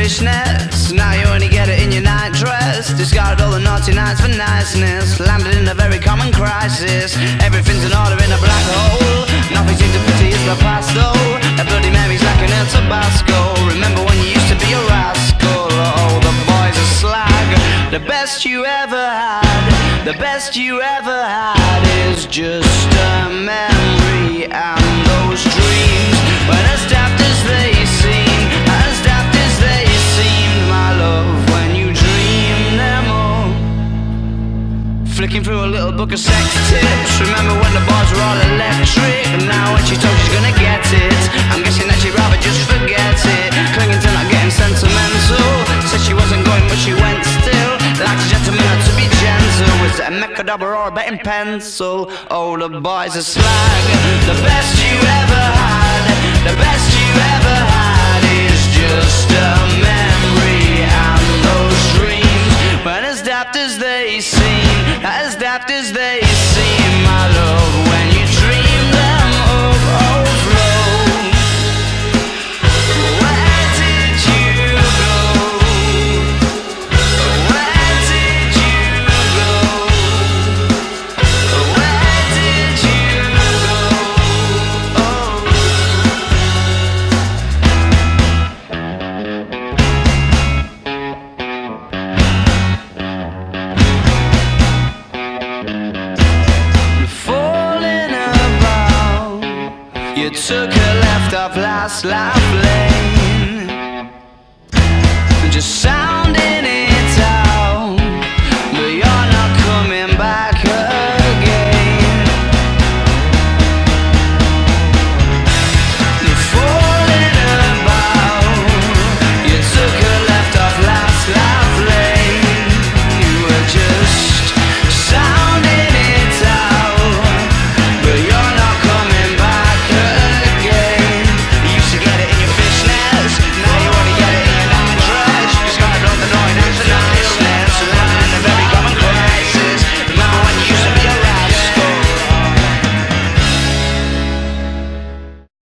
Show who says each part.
Speaker 1: foolishness. Now you only get it in your nightdress. Discarded all the naughty nights for niceness. Landed in a very common crisis. Everything's in order in a black hole. Nothing seems to pity is the past though. A Bloody Mary's like an El Tabasco. Remember when you used to be a rascal? Oh, the boys are slag. The best you ever had, the best you ever had is just a memory. And those dreams, when as daft as they seem, as daft as they seemed, my love, when you dream them all. Flicking through a little book of sex tips. Remember when the bars were all electric? And now when she told she's gonna get it, I'm guessing that she'd rather just forget it. Clinging to not getting sentimental. Said she wasn't going but she went still. Like a gentleman had to be gentle. Was it a Mechadabra or a betting pencil? Oh, the boys are slag. The best you ever had, the best you ever had is just a memory. And those dreams, when as daft as they seem, as daft as they seem, my love, when you dream them of overflow. Where did you go? Where did you go? Where did you go? Oh. Falling about, you took a left off last life lane. Just sound